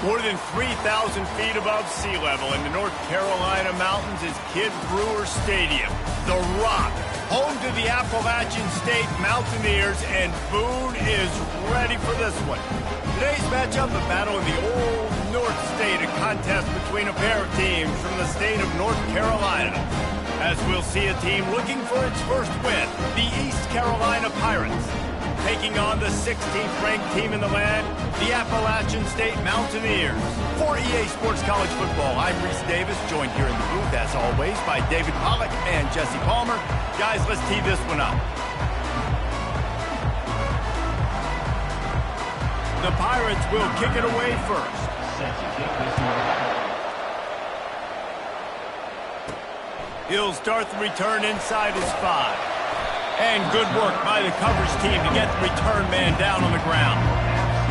More than 3,000 feet above sea level in the North Carolina mountains is Kid Brewer Stadium. The Rock, home to the Appalachian State Mountaineers, and Boone is ready for this one. Today's matchup, a battle in the Old North State, a contest between a pair of teams from the state of North Carolina. As we'll see a team looking for its first win, the East Carolina Pirates, taking on the 16th ranked team in the land, the Appalachian State Mountaineers. For EA Sports College Football, I'm Reese Davis, joined here in the booth, as always, by David Pollack and Jesse Palmer. Guys, let's tee this one up. The Pirates will kick it away first. He'll start the return inside his 5. And good work by the coverage team to get the return man down on the ground.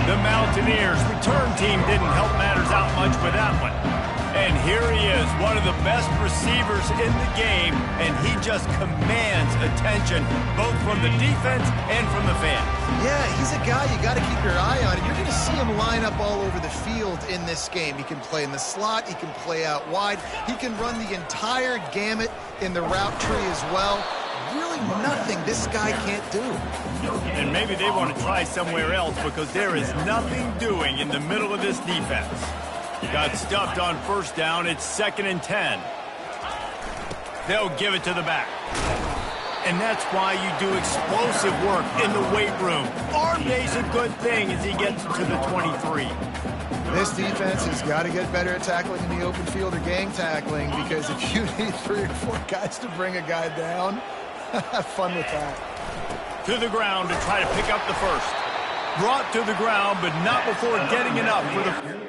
The Mountaineers return team didn't help matters out much with that one. And here he is, one of the best receivers in the game, and he just commands attention, both from the defense and from the fans. Yeah, he's a guy you got to keep your eye on, and you're going to see him line up all over the field in this game. He can play in the slot, he can play out wide, he can run the entire gamut in the route tree as well. Really nothing this guy can't do. And maybe they want to try somewhere else because there is nothing doing in the middle of this defense. Got stuffed on first down. It's 2nd and 10. They'll give it to the back. And that's why you do explosive work in the weight room. Arm day's a good thing as he gets to the 23. This defense has got to get better at tackling in the open field or gang tackling, because if you need 3 or 4 guys to bring a guy down, have fun with that. To the ground to try to pick up the first. Brought to the ground, but not before getting enough for the...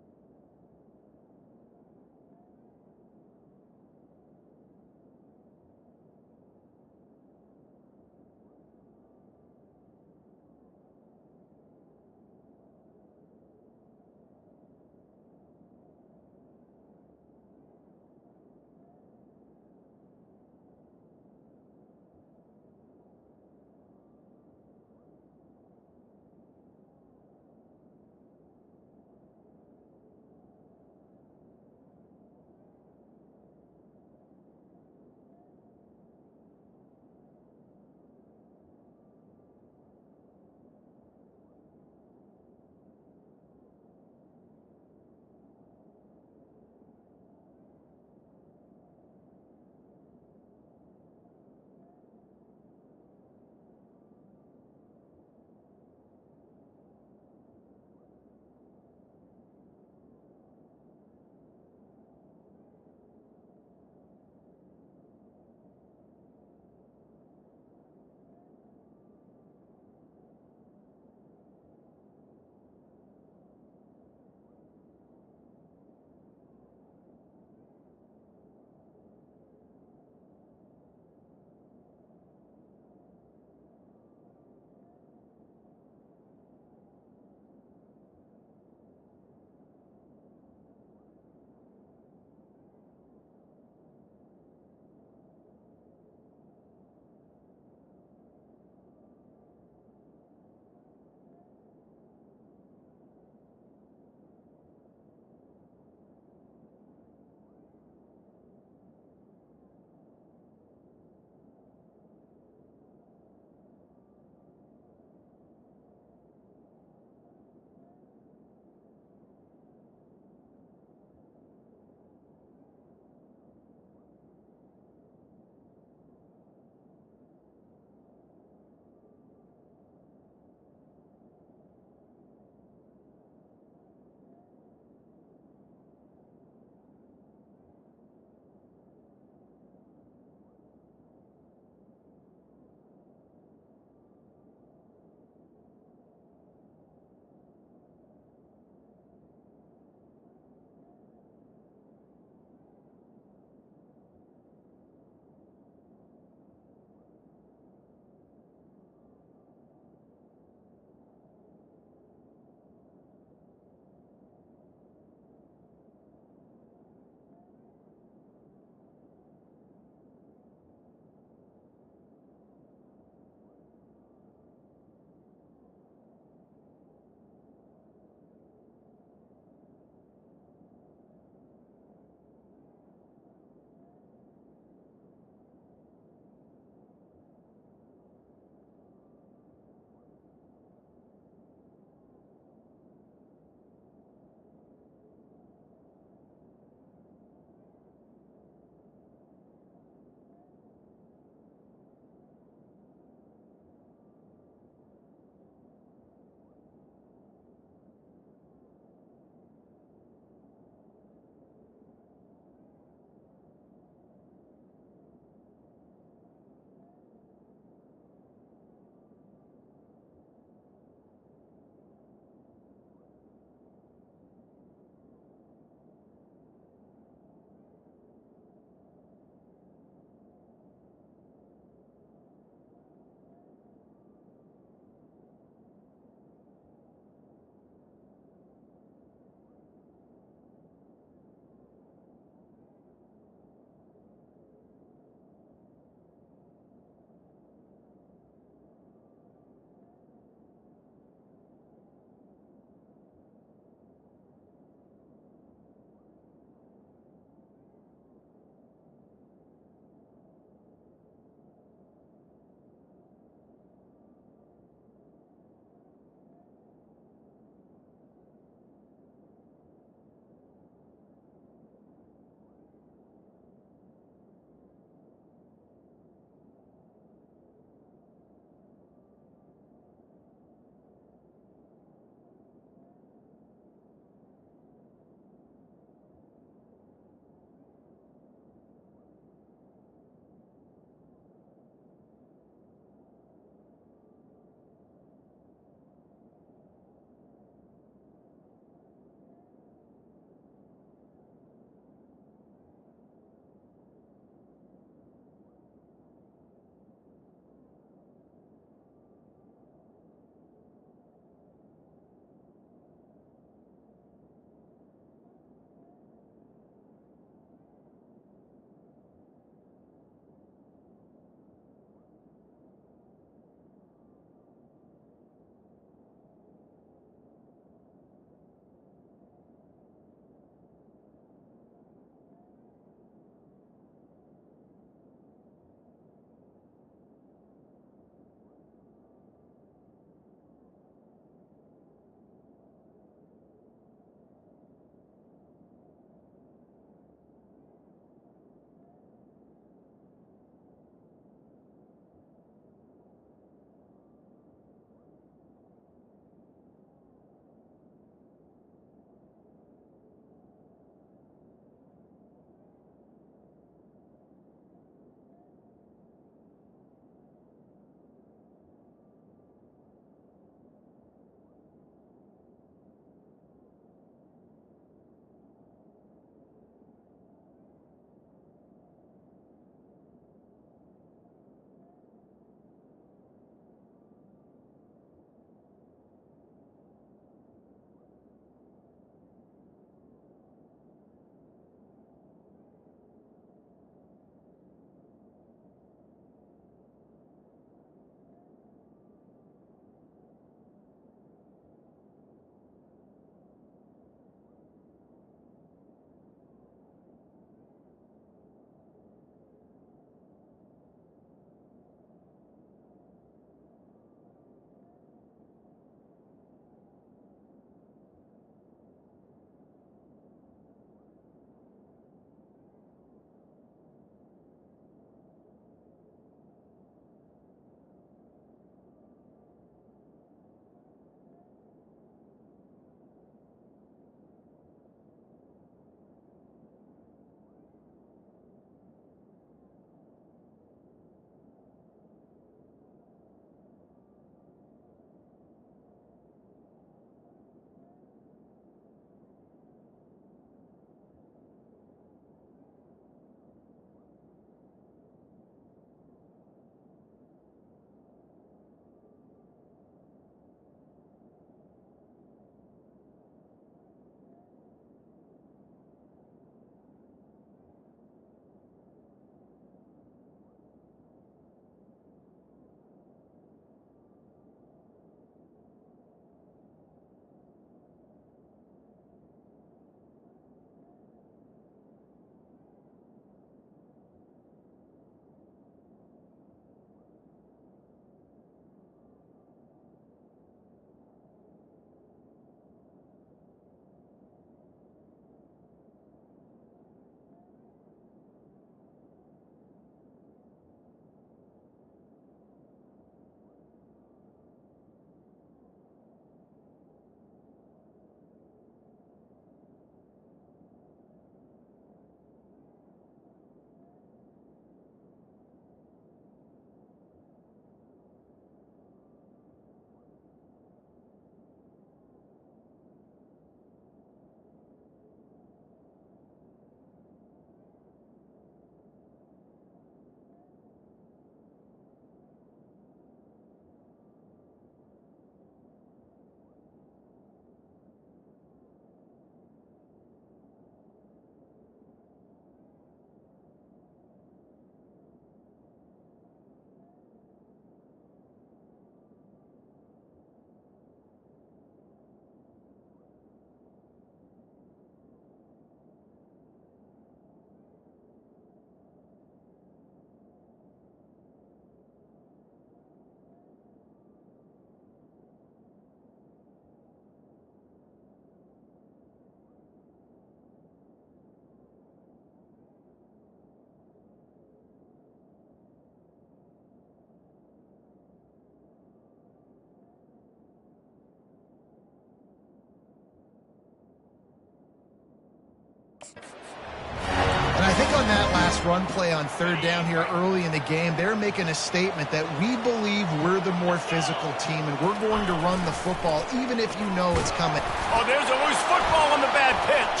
run play on third down here early in the game. They're making a statement that we believe we're the more physical team, and we're going to run the football even if you know it's coming. Oh, there's a loose football on the bad pitch.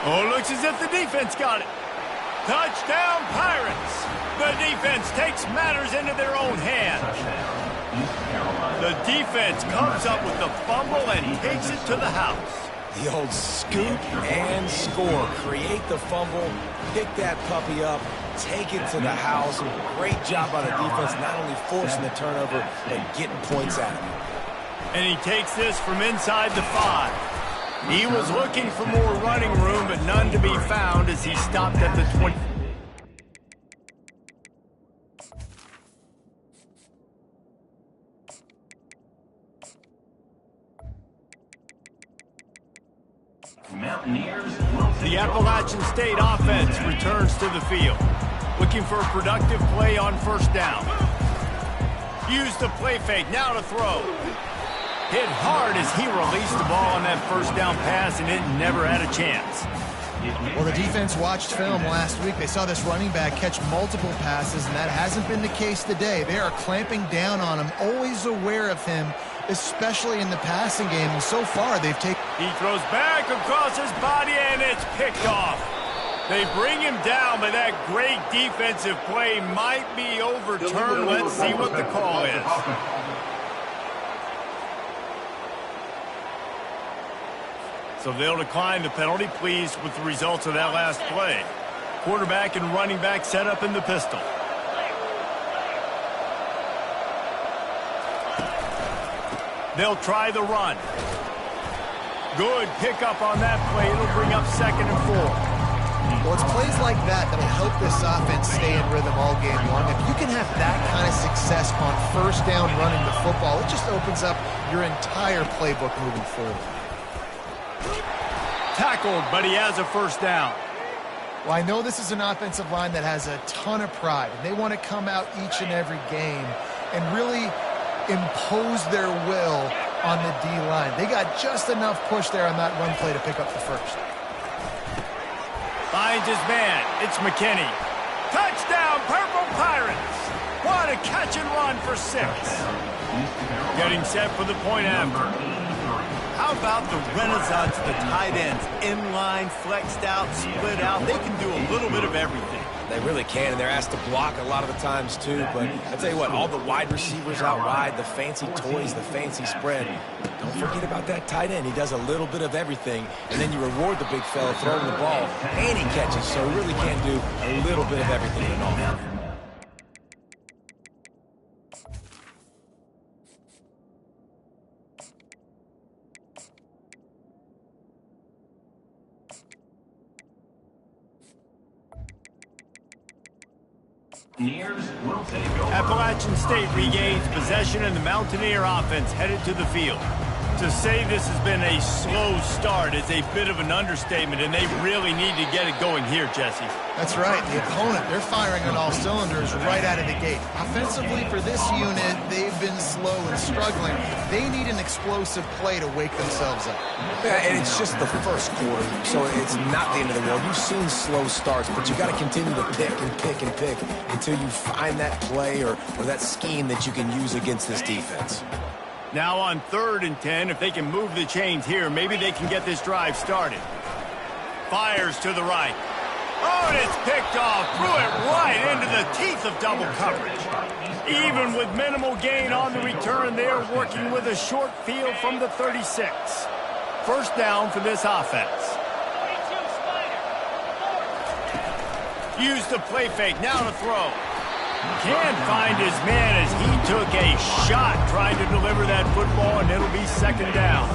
Oh, looks as if the defense got it. Touchdown, Pirates. The defense takes matters into their own hands. The defense comes up with the fumble and takes it to the house. The old scoop and score. Create the fumble, pick that puppy up, take it to the house. Great job by the defense, not only forcing the turnover, but getting points out of it. And he takes this from inside the 5. He was looking for more running room, but none to be found as he stopped at the 20. The Appalachian State offense returns to the field, looking for a productive play on first down. Use the play fake, now to throw. Hit hard as he released the ball on that first down pass, and it never had a chance. Well, the defense watched film last week. They saw this running back catch multiple passes, and that hasn't been the case today. They are clamping down on him, always aware of him, especially in the passing game. And so far, they've taken... He throws back across his body, and it's picked off. They bring him down, but that great defensive play might be overturned. Let's see what the call is. So they'll decline the penalty, pleased with the results of that last play. Quarterback and running back set up in the pistol. They'll try the run. Good pickup on that play. It'll bring up 2nd and 4. Well, it's plays like that that'll help this offense stay in rhythm all game long. If you can have that kind of success on first down running the football, it just opens up your entire playbook moving forward. Tackled, but he has a first down. Well, I know this is an offensive line that has a ton of pride, and they want to come out each and every game and really impose their will on the D-line. They got just enough push there on that run play to pick up the first. Finds his man. It's McKinney. Touchdown, Purple Pirates. What a catch and run for 6. Getting set for the point after. How about the renaissance of the tight ends? Inline, flexed out, split out. They can do a little bit of everything. They really can, and they're asked to block a lot of the times, too. But I tell you what, all the wide receivers out wide, the fancy toys, the fancy spread. Don't forget about that tight end. He does a little bit of everything, and then you reward the big fella throwing the ball, and he catches, so he really can do a little bit of everything in all. Appalachian State regains possession, and the Mountaineer offense headed to the field. To say this has been a slow start is a bit of an understatement, and they really need to get it going here, Jesse. That's right. The opponent, they're firing on all cylinders right out of the gate. Offensively, for this unit, they've been slow and struggling. They need an explosive play to wake themselves up. Yeah, and it's just the first quarter, so it's not the end of the world. You've seen slow starts, but you got to continue to pick and pick and pick until you find that play or that scheme that you can use against this defense. Now on 3rd and 10, if they can move the chains here, maybe they can get this drive started. Fires to the right. Oh, and it's picked off. Threw it right into the teeth of double coverage. Even with minimal gain on the return, they're working with a short field from the 36. First down for this offense. Use the play fake, now to throw. Can't find his man as he took a shot trying to deliver that football, and it'll be 2nd down.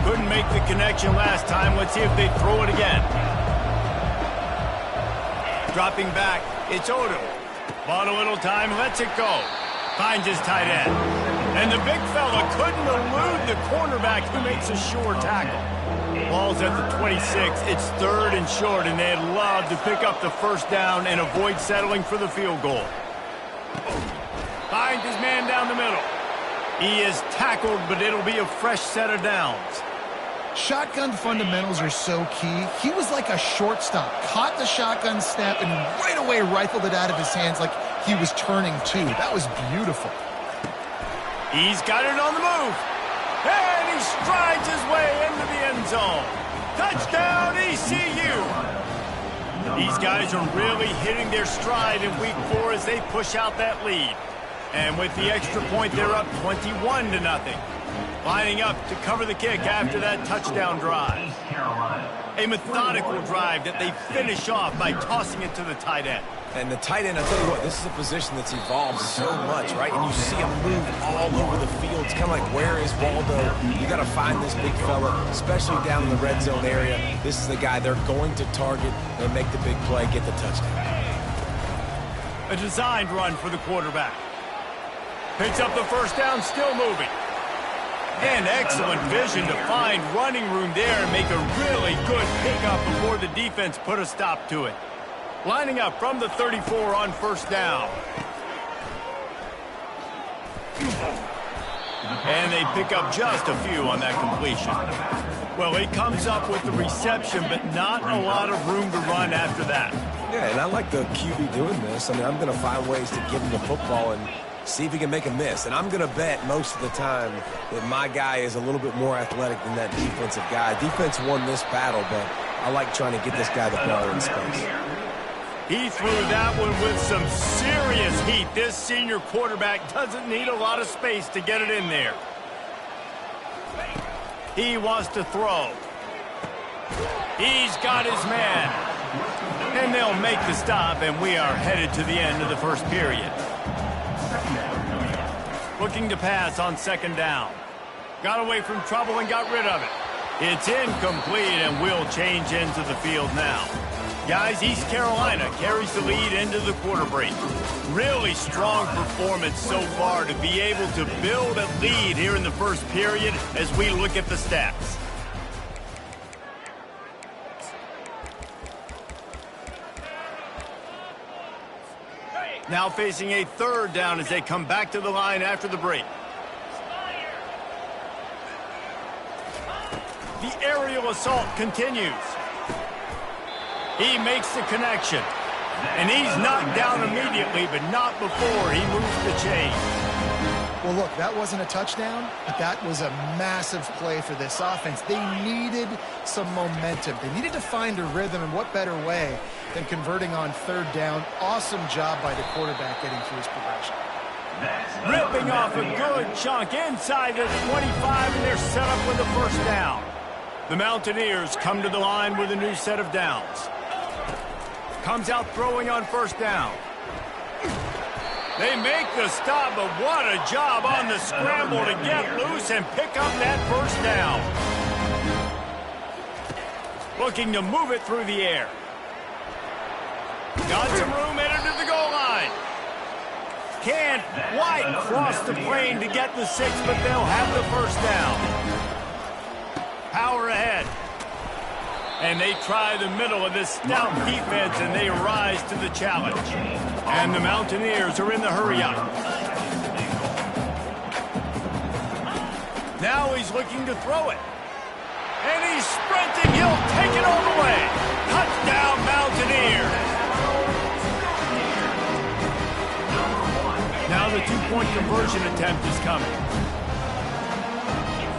Couldn't make the connection last time. Let's see if they throw it again. Dropping back, it's Odom. Bought a little time, lets it go. Finds his tight end. And the big fella couldn't elude the cornerback who makes a sure tackle. Ball's at the 26. It's 3rd and short, and they'd love to pick up the first down and avoid settling for the field goal. Finds his man down the middle. He is tackled, but it'll be a fresh set of downs. Shotgun fundamentals are so key. He was like a shortstop, caught the shotgun snap, and right away rifled it out of his hands like he was turning two. That was beautiful. He's got it on the move. And he strides his way into the end zone. Touchdown, ECU. These guys are really hitting their stride in week 4 as they push out that lead. And with the extra point, they're up 21-0. Lining up to cover the kick after that touchdown drive. A methodical drive that they finish off by tossing it to the tight end. And the tight end, I'll tell you what, this is a position that's evolved so much, right? And you see him move all over the field. It's kind of like, where is Waldo? You got to find this big fella, especially down in the red zone area. This is the guy they're going to target and make the big play, get the touchdown. A designed run for the quarterback. Picks up the first down, still moving. And excellent vision to find running room there and make a really good pickup before the defense put a stop to it. Lining up from the 34 on first down. And they pick up just a few on that completion. Well, he comes up with the reception, but not a lot of room to run after that. Yeah, and I like the QB doing this. I mean, I'm going to find ways to give him the football and see if he can make a miss. And I'm going to bet most of the time that my guy is a little bit more athletic than that defensive guy. Defense won this battle, but I like trying to get this guy the ball in space. He threw that one with some serious heat. This senior quarterback doesn't need a lot of space to get it in there. He wants to throw. He's got his man. And they'll make the stop, and we are headed to the end of the first period. Looking to pass on second down. Got away from trouble and got rid of it. It's incomplete, and we'll change into the field now. Guys, East Carolina carries the lead into the quarter break. Really strong performance so far to be able to build a lead here in the first period as we look at the stats. Now facing a third down as they come back to the line after the break. The aerial assault continues. He makes the connection. And he's knocked down immediately, but not before he moves the chain. Well, look, that wasn't a touchdown, but that was a massive play for this offense. They needed some momentum. They needed to find a rhythm, and what better way than converting on third down. Awesome job by the quarterback getting through his progression. Ripping off a good chunk inside the 25, and they're set up with a first down. The Mountaineers come to the line with a new set of downs. Comes out throwing on first down. They make the stop, but what a job on the scramble to get loose and pick up that first down. Looking to move it through the air. Got some room headed to the goal line. Can't quite cross the plane to get the 6, but they'll have the first down. Power ahead. And they try the middle of this stout defense, and they rise to the challenge. And the Mountaineers are in the hurry-up. Now he's looking to throw it. And he's sprinting. He'll take it all the way. Touchdown, Mountaineers. Now the two-point conversion attempt is coming.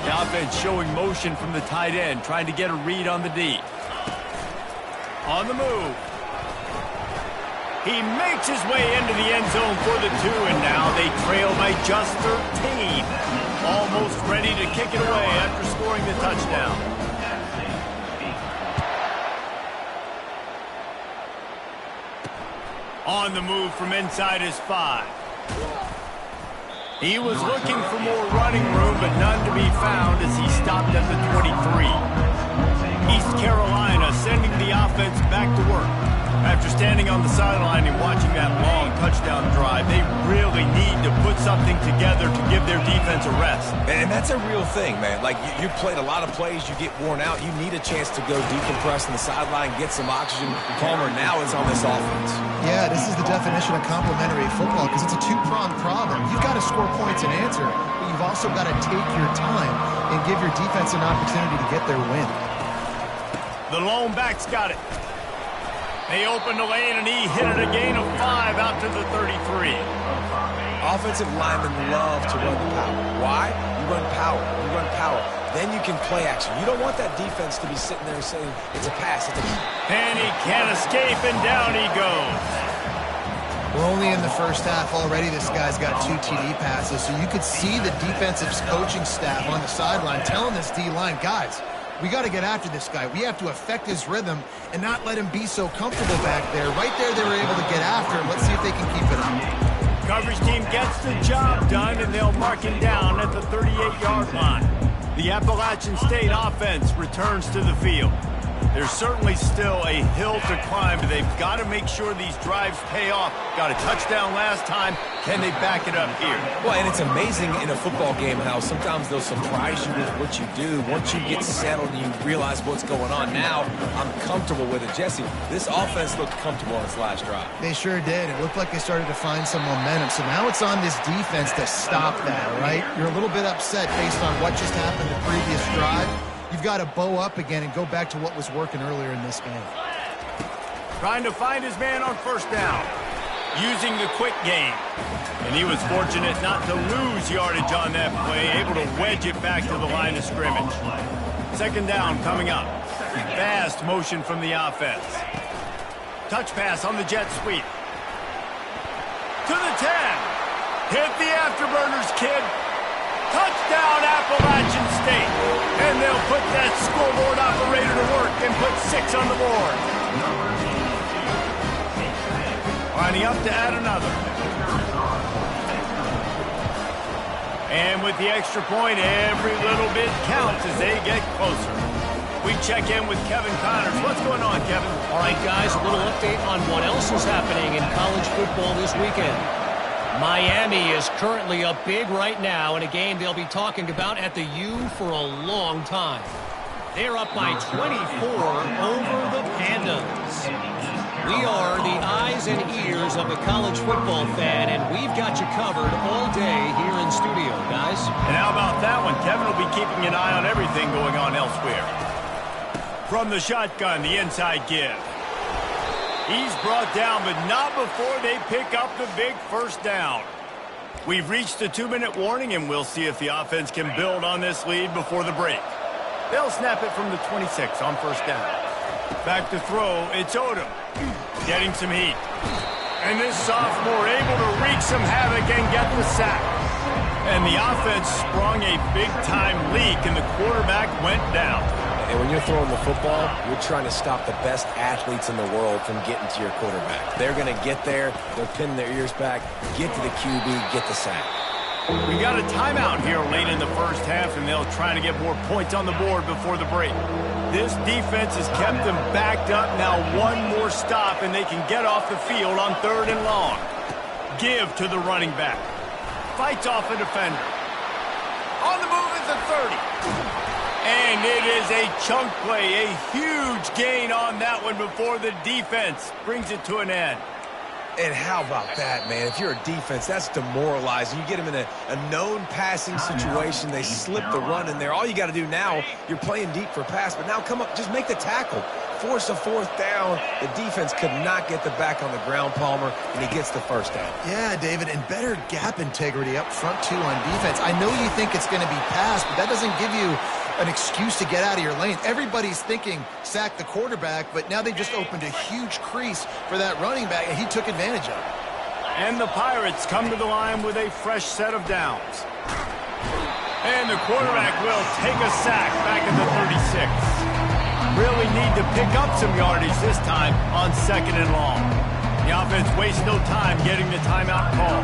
The offense showing motion from the tight end, trying to get a read on the D. On the move. He makes his way into the end zone for the 2, and now they trail by just 13. Almost ready to kick it away after scoring the touchdown. On the move from inside his 5. He was looking for more running room, but none to be found as he stopped at the 23. East Carolina sending the offense back to work. After standing on the sideline and watching that long touchdown drive, they really need to put something together to give their defense a rest. And that's a real thing, man. Like, you played a lot of plays, you get worn out, you need a chance to go decompress on the sideline, get some oxygen. Palmer now is on this offense. Yeah, this is the definition of complementary football because it's a two-pronged problem. You've got to score points and answer, but you've also got to take your time and give your defense an opportunity to get their win. The lone back's got it. They opened the lane, and he hit it a gain of 5 out to the 33. Offensive linemen love to run the power. Why? You run power. You run power. Then you can play action. You don't want that defense to be sitting there saying, it's a pass. It's a... And he can't escape, and down he goes. We're only in the first half already. This guy's got 2 TD passes, so you could see the defensive coaching staff on the sideline telling this D-line, guys, we got to get after this guy. We have to affect his rhythm and not let him be so comfortable back there. Right there, they were able to get after him. Let's see if they can keep it up. Coverage team gets the job done, and they'll mark him down at the 38-yard line. The Appalachian State offense returns to the field. There's certainly still a hill to climb, but they've got to make sure these drives pay off. Got a touchdown last time. Can they back it up here? Well, and it's amazing in a football game how sometimes they'll surprise you with what you do. Once you get settled and you realize what's going on, now I'm comfortable with it. Jesse, this offense looked comfortable on its last drive. They sure did. It looked like they started to find some momentum. So now it's on this defense to stop that, right? You're a little bit upset based on what just happened the previous drive. You've got to bow up again and go back to what was working earlier in this game. Trying to find his man on first down. Using the quick game. And he was fortunate not to lose yardage on that play, able to wedge it back to the line of scrimmage. Second down coming up. Fast motion from the offense. Touch pass on the jet sweep. To the 10. Hit the afterburners, kid. Touchdown, Appalachian State. And they'll put that scoreboard operator to work and put 6 on the board. Lining up to add another. And with the extra point, every little bit counts as they get closer. We check in with Kevin Connors. What's going on, Kevin? All right, guys, a little update on what else is happening in college football this weekend. Miami is currently up big right now in a game they'll be talking about at the U for a long time. They're up by 24 over the Pandas. We are the eyes and ears of the college football fan, and we've got you covered all day here in studio, guys. And how about that one? Kevin will be keeping an eye on everything going on elsewhere. From the shotgun, the inside give. He's brought down, but not before they pick up the big first down. We've reached the 2-minute warning, and we'll see if the offense can build on this lead before the break. They'll snap it from the 26 on first down. Back to throw, it's Odom. Getting some heat. And this sophomore able to wreak some havoc and get the sack. And the offense sprung a big-time leak, and the quarterback went down. And when you're throwing the football, you're trying to stop the best athletes in the world from getting to your quarterback. They're going to get there. They're pinning their ears back, get to the QB, get the sack. We got a timeout here late in the first half, and they'll try to get more points on the board before the break. This defense has kept them backed up. Now one more stop, and they can get off the field on 3rd and long. Give to the running back. Fights off a defender. On the move is the 30. And it is a chunk play, a huge gain on that one before the defense brings it to an end. And how about that, man? If you're a defense, that's demoralizing. You get them in a known passing situation. They slip the run in there. All you got to do now, you're playing deep for pass, but now come up, just make the tackle. Force a 4th down. The defense could not get the back on the ground, Palmer, and he gets the first down. Yeah, David, and better gap integrity up front, too, on defense. I know you think it's going to be pass, but that doesn't give you an excuse to get out of your lane. Everybody's thinking sack the quarterback, but now they've just opened a huge crease for that running back, and he took advantage of it. And the Pirates come to the line with a fresh set of downs. And the quarterback will take a sack back at the 36. Really need to pick up some yardage this time on 2nd and long. The offense wastes no time getting the timeout call.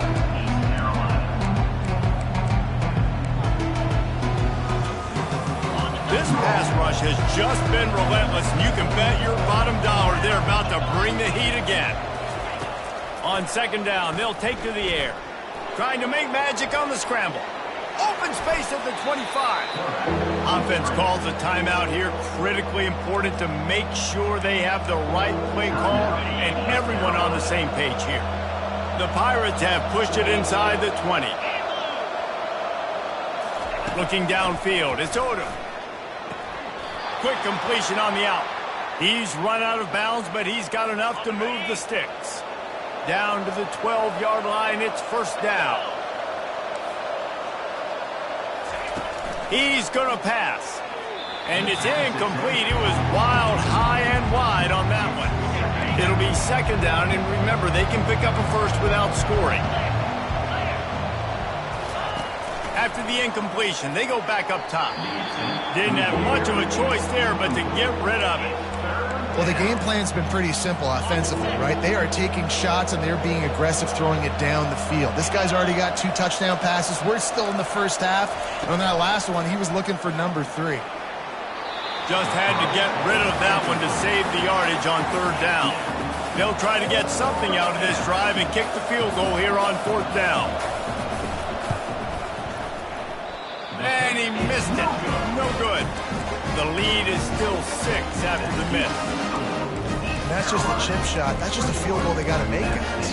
This pass rush rush has just been relentless, and you can bet your bottom dollar they're about to bring the heat again. On second down, they'll take to the air. Trying to make magic on the scramble. Open space at the 25. Offense calls a timeout here. Critically important to make sure they have the right play call and everyone on the same page here. The Pirates have pushed it inside the 20. Looking downfield, it's Odom. Quick completion on the out. He's run out of bounds, but he's got enough to move the sticks. Down to the 12-yard line, it's first down. He's going to pass. And it's incomplete. It was wild, high and wide on that one. It'll be second down, and remember, they can pick up a first without scoring. After the incompletion, they go back up top. Didn't have much of a choice there, but to get rid of it. Well, the game plan's been pretty simple offensively, right? They are taking shots, and they're being aggressive throwing it down the field. This guy's already got 2 touchdown passes. We're still in the first half. And on that last one, he was looking for number 3. Just had to get rid of that one to save the yardage on third down. They'll try to get something out of this drive and kick the field goal here on fourth down. And he missed it. No good. The lead is still 6 after the miss. And that's just a chip shot. That's just a field goal they got to make, guys.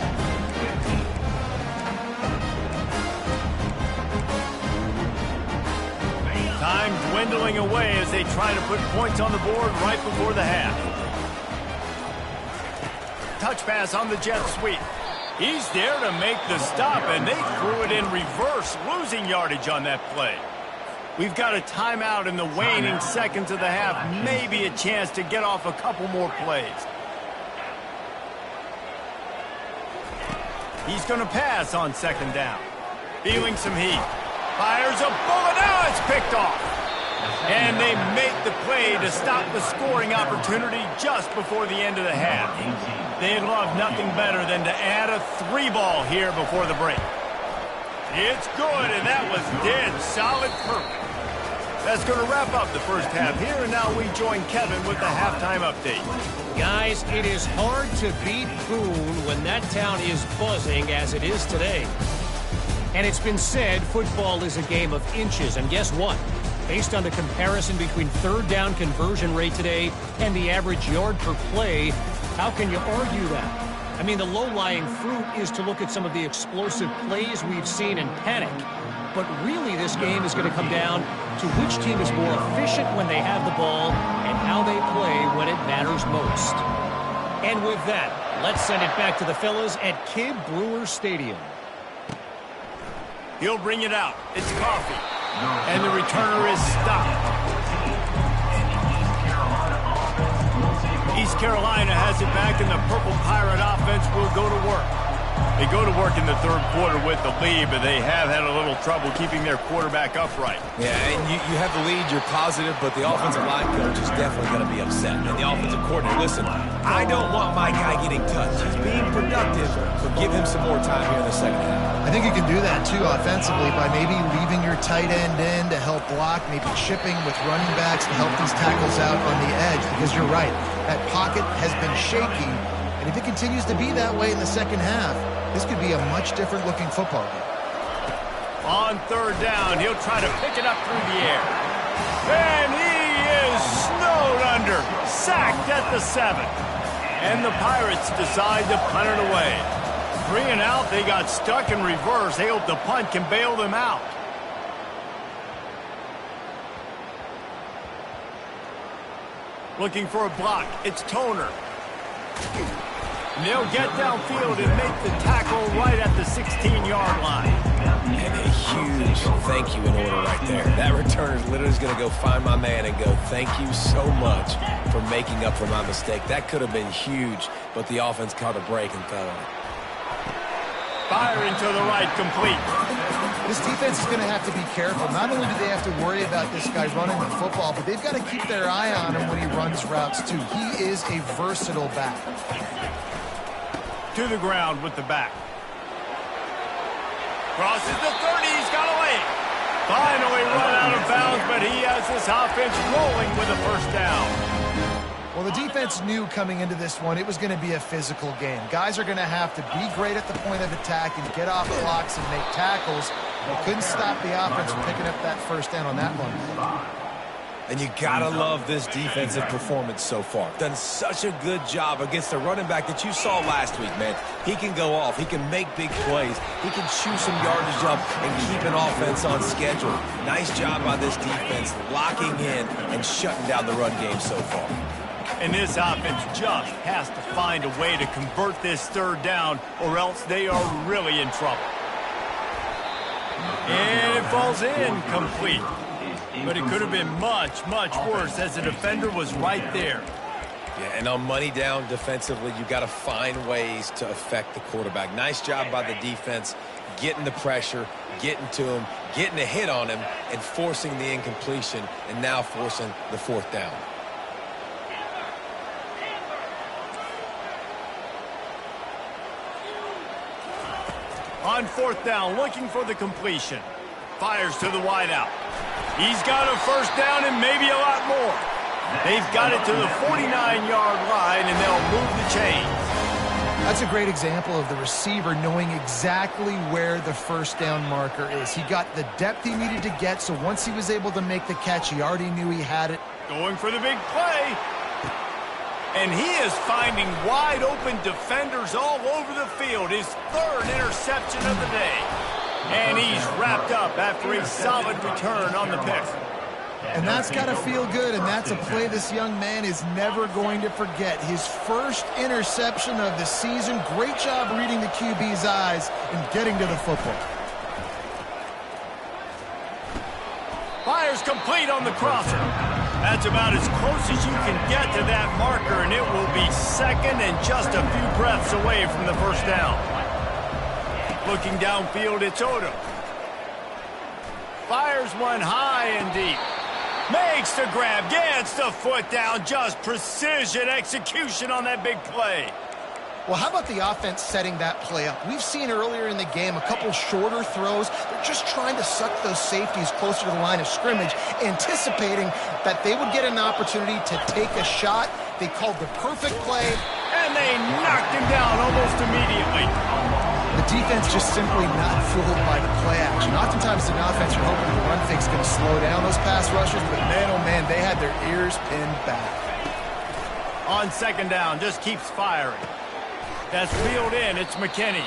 Time dwindling away as they try to put points on the board right before the half. Touch pass on the jet sweep. He's there to make the stop, and they threw it in reverse, losing yardage on that play. We've got a timeout in the waning seconds of the half. Maybe a chance to get off a couple more plays. He's going to pass on second down. Feeling some heat. Fires a bullet. Now it's picked off. And they make the play to stop the scoring opportunity just before the end of the half. They'd love nothing better than to add a 3-ball here before the break. It's good, and that was dead solid perfect. That's going to wrap up the first half here, and now we join Kevin with the halftime update. Guys, it is hard to beat Boone when that town is buzzing as it is today. And it's been said football is a game of inches, and guess what? Based on the comparison between third down conversion rate today and the average yard per play, how can you argue that? I mean, the low-lying fruit is to look at some of the explosive plays we've seen and panic. But really, this game is going to come down to which team is more efficient when they have the ball and how they play when it matters most. And with that, let's send it back to the fellas at Kidd Brewer Stadium. He'll bring it out. It's Coffee. And the returner is stopped. East Carolina has it back, and the Purple Pirate offense will go to work. They go to work in the third quarter with the lead, but they have had a little trouble keeping their quarterback upright. Yeah, and you have the lead, you're positive, but the offensive line coach is definitely going to be upset. And the offensive coordinator, listen, I don't want my guy getting touched. He's being productive, so give him some more time here in the second half. I think you can do that, too, offensively, by maybe leaving your tight end in to help block, maybe chipping with running backs to help these tackles out on the edge, because you're right, that pocket has been shaky, and if it continues to be that way in the second half, this could be a much different-looking football game. On third down, he'll try to pick it up through the air. And he is snowed under, sacked at the 7. And the Pirates decide to punt it away. 3 and out, they got stuck in reverse. They hope the punt can bail them out. Looking for a block. It's Toner. And they'll get downfield and make the tackle right at the 16-yard line. And a huge thank you in order right there. That returner is literally going to go find my man and go, thank you so much for making up for my mistake. That could have been huge, but the offense caught a break and fell on it. Firing to the right, complete. This defense is going to have to be careful. Not only do they have to worry about this guy running the football, but they've got to keep their eye on him when he runs routes, too. He is a versatile back. To the ground with the back. Crosses the 30, he's got a lane. Finally run out of bounds, but but he has this offense rolling with a first down. Well, the defense knew coming into this one it was going to be a physical game. Guys are going to have to be great at the point of attack and get off blocks and make tackles. They couldn't stop the offense from picking up that first down on that one. And you gotta love this defensive performance so far. Done such a good job against the running back that you saw last week, man. He can go off. He can make big plays. He can chew some yardage up and keep an offense on schedule. Nice job by this defense locking in and shutting down the run game so far. And this offense just has to find a way to convert this third down, or else they are really in trouble. And it falls in complete. But it could have been much, much worse as the defender was right there. Yeah, and on money down defensively, you got to find ways to affect the quarterback. Nice job by the defense, getting the pressure, getting to him, getting a hit on him, and forcing the incompletion, and now forcing the fourth down. On fourth down, looking for the completion. Fires to the wideout. He's got a first down and maybe a lot more. They've got it to the 49-yard line, and they'll move the chains. That's a great example of the receiver knowing exactly where the first down marker is. He got the depth he needed to get, so once he was able to make the catch, he already knew he had it. Going for the big play. And he is finding wide-open defenders all over the field. His third interception of the day. And he's wrapped up after a solid return on the pick. And that's got to feel good, and that's a play this young man is never going to forget. His first interception of the season. Great job reading the QB's eyes and getting to the football. Fires complete on the crosser. That's about as close as you can get to that marker, and it will be second and just a few breaths away from the first down. Looking downfield, it's Odom. Fires one high and deep. Makes the grab, gets the foot down. Just precision execution on that big play. Well, how about the offense setting that play up? We've seen earlier in the game a couple shorter throws. They're just trying to suck those safeties closer to the line of scrimmage, anticipating that they would get an opportunity to take a shot. They called the perfect play. And they knocked him down almost immediately. The defense just simply not fooled by the play action. Oftentimes, an offense, you're hoping the run fake's going to slow down those pass rushers, but man, oh man, they had their ears pinned back. On second down, just keeps firing. That's reeled in. It's McKinney.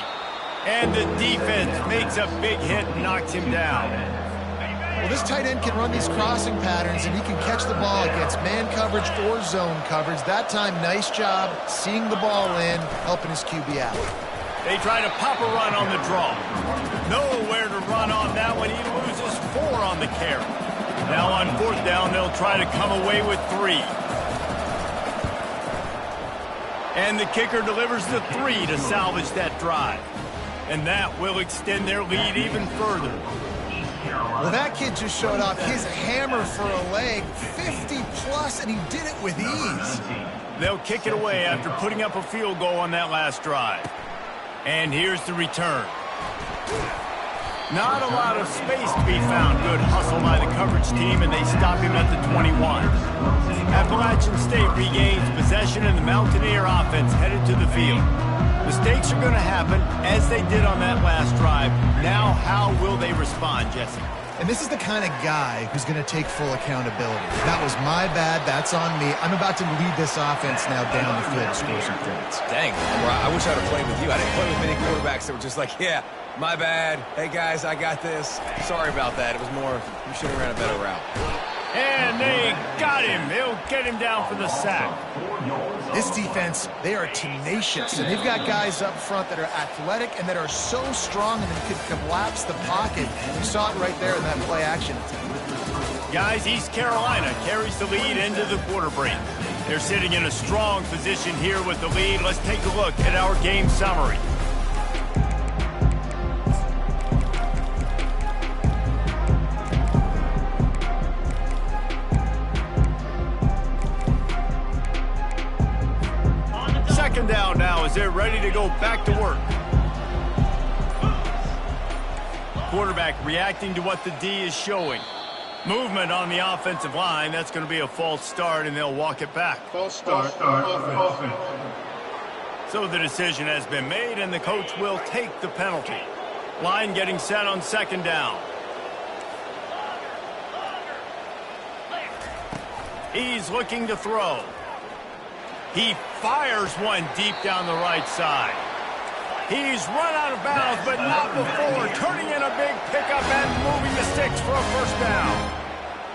And the defense makes a big hit and knocks him down. Well, this tight end can run these crossing patterns, and he can catch the ball against man coverage or zone coverage. That time, nice job seeing the ball in, helping his QB out. They try to pop a run on the draw. Nowhere to run on that one. He loses 4 on the carry. Now on fourth down, they'll try to come away with 3. And the kicker delivers the 3 to salvage that drive. And that will extend their lead even further. Well, that kid just showed off his hammer for a leg, 50-plus, and he did it with ease. They'll kick it away after putting up a field goal on that last drive. And here's the return. Not a lot of space to be found. Good hustle by the coverage team, and they stop him at the 21. Appalachian State regains possession, and the Mountaineer offense headed to the field. Mistakes are going to happen, as they did on that last drive. Now, how will they respond, Jesse? And this is the kind of guy who's going to take full accountability. That was my bad. That's on me. I'm about to lead this offense now down the field to score some points. Dang, I wish I would have played with you. I didn't play with many quarterbacks that were just like, yeah, my bad. Hey, guys, I got this. Sorry about that. It was more, you should have ran a better route. And they got him. They'll get him down for the sack. This defense, they are tenacious, and they've got guys up front that are athletic and that are so strong and they could collapse the pocket. You saw it right there in that play action. Guys, East Carolina carries the lead into the quarter break. They're sitting in a strong position here with the lead. Let's take a look at our game summary. Second down now as they're ready to go back to work. Quarterback reacting to what the D is showing. Movement on the offensive line. That's going to be a false start, and they'll walk it back. False start. Offense. So the decision has been made, and the coach will take the penalty. Line getting set on second down. He's looking to throw. He fires one deep down the right side. He's run out of bounds, but not before. Turning in a big pickup and moving the sticks for a first down.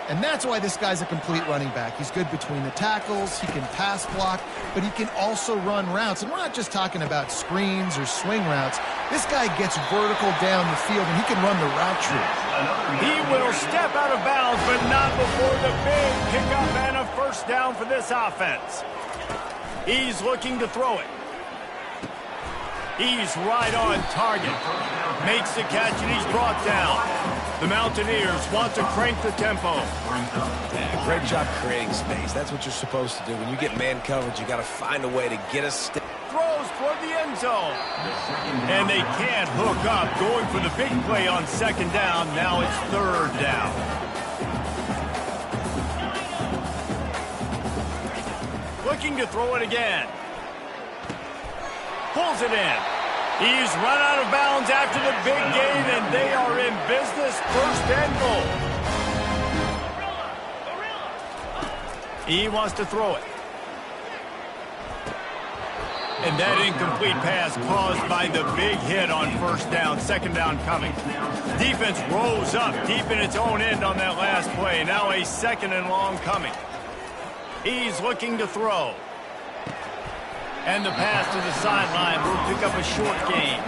And that's why this guy's a complete running back. He's good between the tackles, he can pass block, but he can also run routes. And we're not just talking about screens or swing routes. This guy gets vertical down the field, and he can run the route tree. He will step out of bounds, but not before the big pickup and a first down for this offense. He's looking to throw it. He's right on target. Makes the catch, and he's brought down. The Mountaineers want to crank the tempo. Yeah, great job creating space. That's what you're supposed to do. When you get man coverage, you got to find a way to get a stick. Throws toward the end zone. And they can't hook up. Going for the big play on second down. Now it's third down. Looking to throw it again. Pulls it in. He's run out of bounds after the big gain, and they are in business. First and goal. He wants to throw it. And that incomplete pass caused by the big hit on first down. Second down coming. Defense rose up deep in its own end on that last play. Now a second and long coming. He's looking to throw. And the pass to the sideline will pick up a short gain.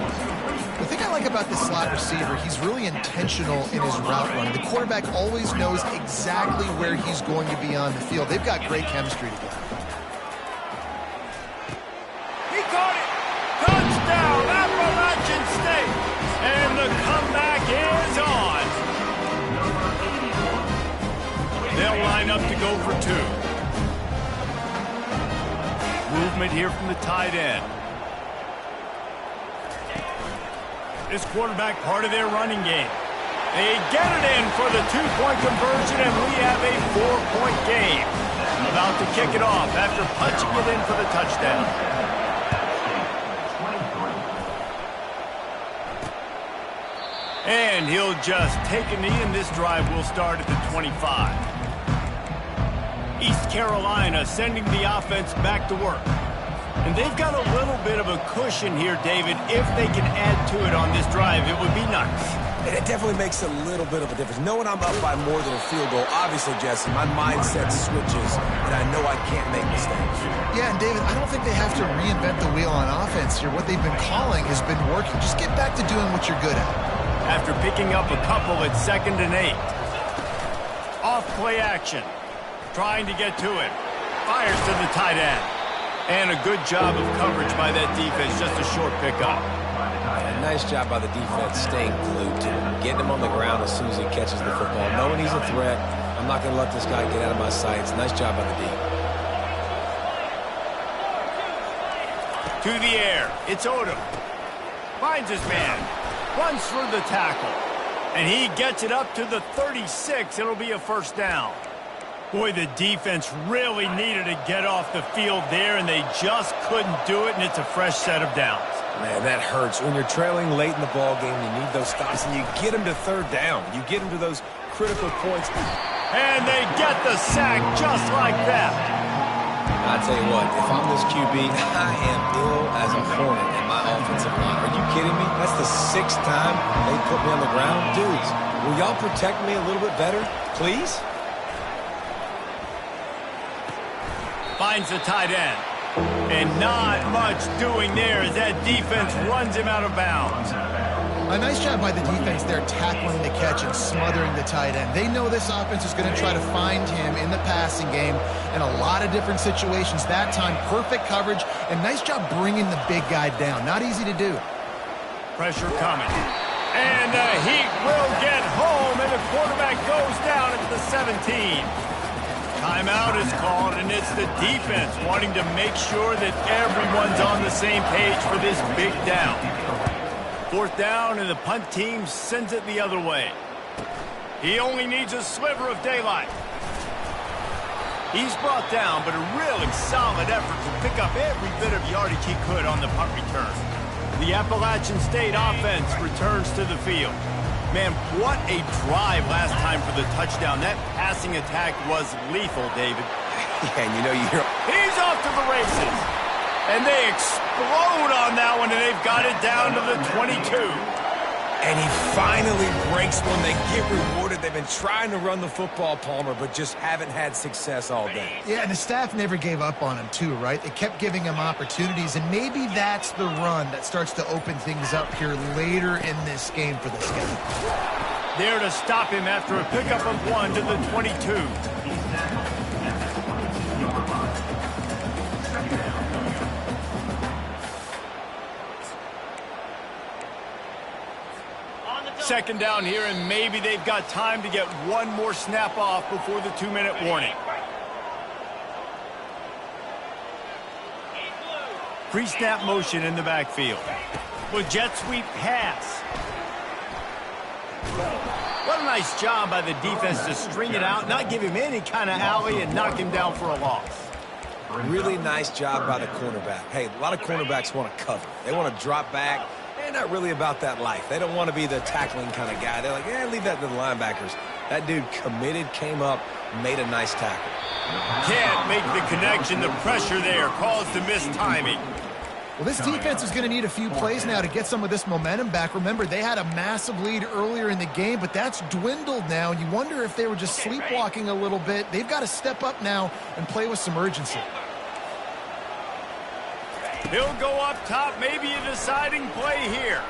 The thing I like about this slot receiver, he's really intentional in his route running. The quarterback always knows exactly where he's going to be on the field. They've got great chemistry together. He caught it! Touchdown, Appalachian State! And the comeback is on! They'll line up to go for two. Movement here from the tight end. This quarterback part of their running game. They get it in for the two-point conversion, and we have a four-point game. About to kick it off after punching it in for the touchdown. And he'll just take a knee, and this drive will start at the 25. East Carolina sending the offense back to work. And they've got a little bit of a cushion here, David. If they can add to it on this drive, it would be nice. It definitely makes a little bit of a difference. Knowing I'm up by more than a field goal, obviously, Jesse, my mindset switches, and I know I can't make mistakes. Yeah, and David, I don't think they have to reinvent the wheel on offense here. What they've been calling has been working. Just get back to doing what you're good at. After picking up a couple at 2nd and 8. Off play action. Trying to get to it. Fires to the tight end. And a good job of coverage by that defense. Just a short pickup. Yeah, nice job by the defense staying glued to him. Getting him on the ground as soon as he catches the football. Knowing he's a threat. I'm not going to let this guy get out of my sights. Nice job by the D. To the air. It's Odom. Finds his man. Runs through the tackle. And he gets it up to the 36. It'll be a first down. Boy, the defense really needed to get off the field there, and they just couldn't do it, and it's a fresh set of downs. Man, that hurts. When you're trailing late in the ball game, you need those stops, and you get them to third down. You get them to those critical points. And they get the sack just like that. I tell you what, if I'm this QB, I am ill as a hornet in my offensive line. Are you kidding me? That's the 6th time they put me on the ground. Dudes, will y'all protect me a little bit better, please? Finds the tight end. And not much doing there as that defense runs him out of bounds. A nice job by the defense there tackling the catch and smothering the tight end. They know this offense is going to try to find him in the passing game in a lot of different situations. That time, perfect coverage, and nice job bringing the big guy down. Not easy to do. Pressure coming. And the Heat will get home, and the quarterback goes down at the 17. Timeout is called, and it's the defense wanting to make sure that everyone's on the same page for this big down. 4th down, and the punt team sends it the other way. He only needs a sliver of daylight. He's brought down, but a really solid effort to pick up every bit of yardage he could on the punt return. The Appalachian State offense returns to the field. Man, what a drive last time for the touchdown. That passing attack was lethal, David. Yeah, and you know, He's off to the races. And they explode on that one, and they've got it down to the 22. And he finally breaks one. They get rewarded. They've been trying to run the football, Palmer, but just haven't had success all day. Yeah, and the staff never gave up on him, too, right? They kept giving him opportunities, and maybe that's the run that starts to open things up here later in this game for this guy. There to stop him after a pickup of 1 to the 22. Second down here, and maybe they've got time to get one more snap off before the 2-minute warning. Pre-snap motion in the backfield. With jet sweep pass. What a nice job by the defense to string it out, not give him any kind of alley, and knock him down for a loss. Really nice job by the cornerback. Hey, a lot of cornerbacks want to cover. They want to drop back. They're not really about that life. They don't want to be the tackling kind of guy. They're like, yeah, leave that to the linebackers. That dude committed, came up, made a nice tackle. Can't make the connection. The pressure there caused the missed timing. Well, this defense is going to need a few plays now to get some of this momentum back. Remember, they had a massive lead earlier in the game, but that's dwindled now. You wonder if they were just sleepwalking a little bit. They've got to step up now and play with some urgency. He'll go up top, maybe a deciding play here.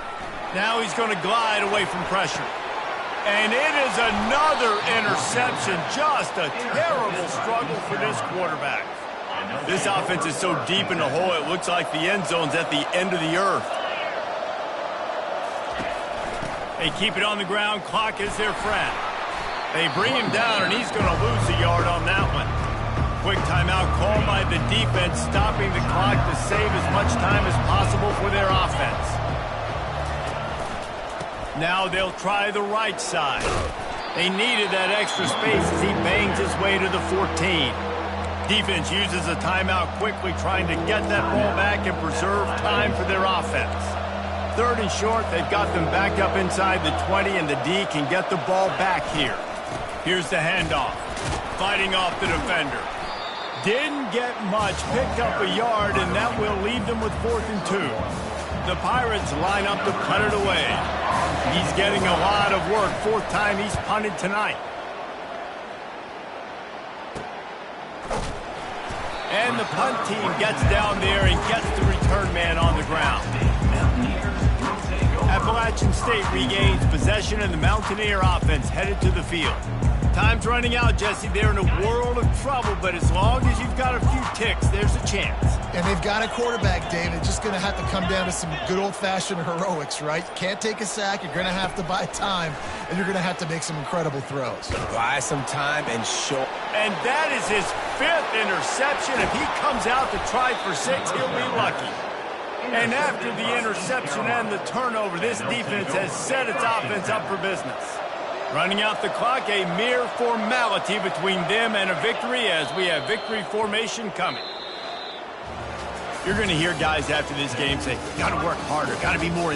Now he's going to glide away from pressure. And it is another interception. Just a terrible struggle for this quarterback. This offense is so deep in the hole, it looks like the end zone's at the end of the earth. They keep it on the ground. Clock is their friend. They bring him down, and he's going to lose a yard on that one. Quick timeout called by the defense, stopping the clock to save as much time as possible for their offense. Now they'll try the right side. They needed that extra space as he bangs his way to the 14. Defense uses a timeout quickly, trying to get that ball back and preserve time for their offense. Third and short, they've got them backed up inside the 20, and the D can get the ball back here. Here's the handoff. Fighting off the defender. Didn't get much, picked up a yard, and that will leave them with 4th and 2. The Pirates line up to punt it away. He's getting a lot of work. 4th time he's punted tonight. And the punt team gets down there and gets the return man on the ground. Appalachian State regains possession, and the Mountaineer offense headed to the field. Time's running out, Jesse. They're in a world of trouble, but as long as you've got a few ticks, there's a chance. And they've got a quarterback, David. Just going to have to come down to some good old-fashioned heroics, right? You can't take a sack. You're going to have to buy time, and you're going to have to make some incredible throws. Buy some time and show. And that is his 5th interception. If he comes out to try for 6, he'll be lucky. And after the interception and the turnover, this defense has set its offense up for business. Running out the clock, a mere formality between them and a victory, as we have victory formation coming. You're going to hear guys after this game say, got to work harder, got to be more